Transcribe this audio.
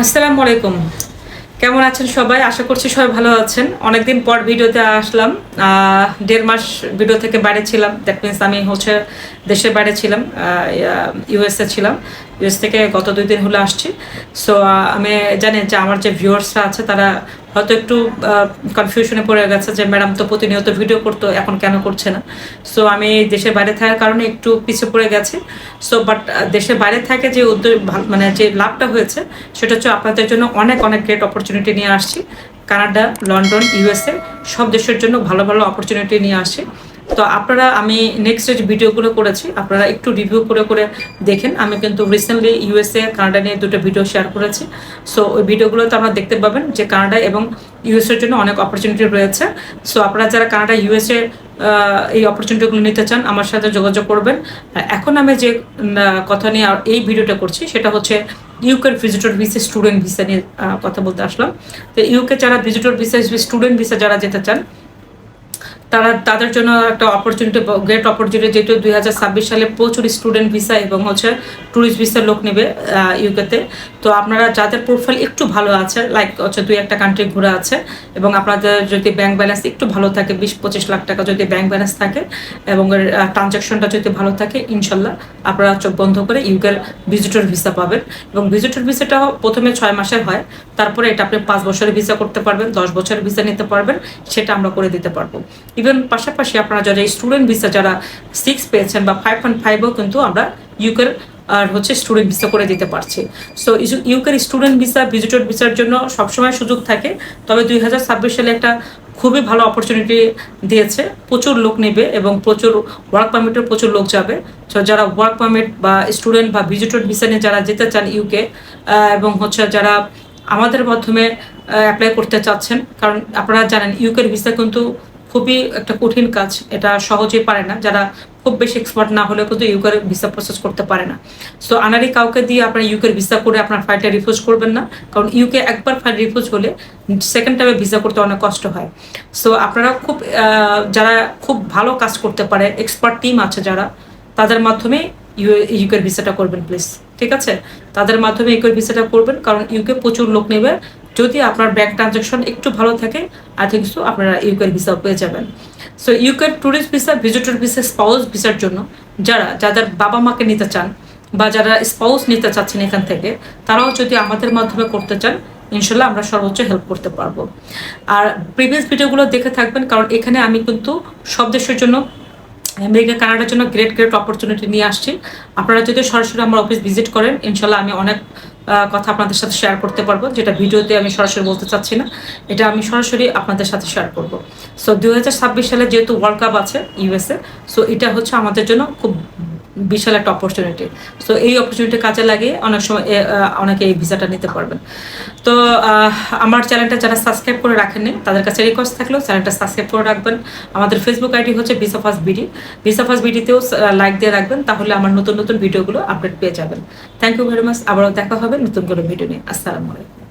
আসসালামু আলাইকুম। কেমন আছেন সবাই? আশা করছি সবাই ভালো আছেন। অনেকদিন পর ভিডিওতে আসলাম। ১.৫ মাস ভিডিও থেকে বাইরে ছিলাম। দ্যাট মিনস আমি দেশের বাইরে ছিলাম। ইউএসএ ছিলাম। ইউএস থেকে গত ২ দিন হলো আসছি। সো আমি জানি যে আমার যে ভিউয়ার্সরা আছে তারা হয়তো একটু কনফিউশনে পড়ে গেছে যে ম্যাডাম তো প্রতিনিয়ত ভিডিও করতো, এখন কেন করছে না? সো আমি দেশের বাইরে থাকার কারণে একটু পিছিয়ে পড়ে গেছি। সো বাট দেশের বাইরে থেকে যে মানে যে লাভটা হয়েছে সেটা হচ্ছে আপনাদের জন্য অনেক অনেক গ্রেট অপরচুনিটি নিয়ে আসছি। কানাডা, লন্ডন, ইউএসএ সব দেশের জন্য ভালো ভালো অপরচুনিটি নিয়ে আসছি। তো আপনারা আমি নেক্সট যে ভিডিওগুলো করেছি আপনারা একটু রিভিউ করে করে দেখেন। আমি কিন্তু রিসেন্টলি ইউএসএ কানাডা নিয়ে 2টা ভিডিও শেয়ার করেছি। সো ওই ভিডিওগুলোতে আপনারা দেখতে পাবেন যে কানাডা এবং ইউএসএর জন্য অনেক অপরচুনিটি রয়েছে। সো আপনারা যারা কানাডা ইউএসএ এই অপরচুনিটিগুলো নিতে চান আমার সাথে যোগাযোগ করবেন। এখন আমি যে কথা নিয়ে এই ভিডিওটা করছি সেটা হচ্ছে ইউকের ভিজিটর ভিসা, স্টুডেন্ট ভিসা নিয়ে কথা বলতে আসলাম। তো ইউকে যারা ভিজিটর ভিসা, স্টুডেন্ট ভিসা যারা যেতে চান তাদের জন্য একটা অপরচুনিটি, গ্রেট অপরচুনিটি, যেহেতু 2026 সালে প্রচুর স্টুডেন্ট ভিসা এবং ট্যুরিস্ট ভিসার লোক নেবে ইউকেতে। তো আপনারা যাদের প্রোফাইল একটু ভালো আছে, লাইক 2-1টা কান্ট্রি ঘুরে আছে এবং আপনাদের যদি ব্যাংক ব্যালেন্স একটু ভালো থাকে, 20-25 লাখ টাকা যদি ব্যাংক ব্যালেন্স থাকে এবং ট্রানজাকশনটা যদি ভালো থাকে, ইনশাল্লাহ আপনারা চোখ বন্ধ করে ইউকের ভিজিটর ভিসা পাবেন। এবং ভিজিটর ভিসাটা প্রথমে 6 মাসের হয়, তারপরে এটা আপনি 5 বছরের ভিসা করতে পারবেন, 10 বছরের ভিসা নিতে পারবেন, সেটা আমরা করে দিতে পারবো। ইভেন পাশাপাশি আপনারা যারা স্টুডেন্ট ভিসা যারা 6 পেয়েছেন বা 5.5ও কিন্তু আমরা ইউকের স্টুডেন্ট ভিসা করে দিতে পারছি। সো ইউকের স্টুডেন্ট ভিসা, ভিজিটর ভিসার জন্য সবসময় সুযোগ থাকে। তবে 2026 সালে একটা খুবই ভালো অপরচুনিটি দিয়েছে, প্রচুর লোক নেবে এবং প্রচুর ওয়ার্ক পারমিটের প্রচুর লোক যাবে। তো যারা ওয়ার্ক পারমিট বা স্টুডেন্ট বা ভিজিটর ভিসা নিয়ে যারা যেতে চান ইউকে এবং যারা আমাদের মাধ্যমে অ্যাপ্লাই করতে চাচ্ছেন, কারণ আপনারা জানেন ইউকের ভিসা কিন্তু খুবই একটা কঠিন কাজ, এটা সহজেই পারে না। যারা খুব বেশি এক্সপার্ট না হলেও কিন্তু ইউকের ভিসা প্রসেস করতে পারে না। সো আনারি কাউকে দিয়ে আপনার ইউকের ভিসা করে আপনার ফাইলটা রিফিউজ করবেন না, কারণ ইউকে একবার ফাইল রিফিউজ হলে সেকেন্ড টাইমে ভিসা করতে অনেক কষ্ট হয়। সো আপনারা যারা খুব ভালো কাজ করতে পারে, এক্সপার্ট টিম আছে যারা, তাদের মাধ্যমে ইউকের ভিসাটা করবেন প্লিজ, ঠিক আছে? তাদের মাধ্যমে ইউকের ভিসাটা করবেন, কারণ ইউকে প্রচুর লোক নেবে। যদি আপনার ব্যাংক ট্রানজাকশন একটু ভালো থাকে, আই থিঙ্ক সো আপনারা ইউকের ভিসা পেয়ে যাবেন। সো ইউকের tourist visa, visitor visa, spouse ভিসার জন্য যাদের বাবা মাকে নিতে চান বা যারা স্পাউস নিতে চাচ্ছেন এখান থেকে, তারাও যদি আমাদের মাধ্যমে করতে চান, ইনশাল্লাহ আমরা সর্বোচ্চ হেল্প করতে পারবো। আর প্রিভিয়াস ভিডিওগুলো দেখে থাকবেন, কারণ এখানে আমি কিন্তু সব দেশের জন্য, আমেরিকা, কানাডার জন্য গ্রেট গ্রেট অপরচুনিটি নিয়ে আসছি। আপনারা যদি সরাসরি আমার অফিস ভিজিট করেন, ইনশাল্লাহ আমি অনেক কথা আপনাদের সাথে শেয়ার করতে পারবো, যেটা ভিডিওতে আমি সরাসরি বলতে চাচ্ছি না, এটা আমি সরাসরি আপনাদের সাথে শেয়ার করবো। সো 2026 সালে যেহেতু ওয়ার্ল্ড কাপ আছে ইউএসএ, সো এটা আমাদের জন্য খুব বিশাল একটা অপরচুনিটি। সো এই অপরচুনিটি কাজে লাগিয়ে অনেক সময় অনেকে এই ভিসাটা নিতে পারবেন। তো আমার চ্যানেলটা যারা সাবস্ক্রাইব করে রাখেননি তাদের কাছে রিকোয়েস্ট থাকলেও চ্যানেলটা সাবস্ক্রাইব করে রাখবেন। আমাদের ফেসবুক আইডি হচ্ছে Visa First BD, Visa First বিডিতেও লাইক দিয়ে রাখবেন, তাহলে আমার নতুন নতুন ভিডিওগুলো আপডেট পেয়ে যাবেন। Thank you very much. আবারও দেখা হবে নতুন কোনো ভিডিও নিয়ে। আসসালামু আলাইকুম।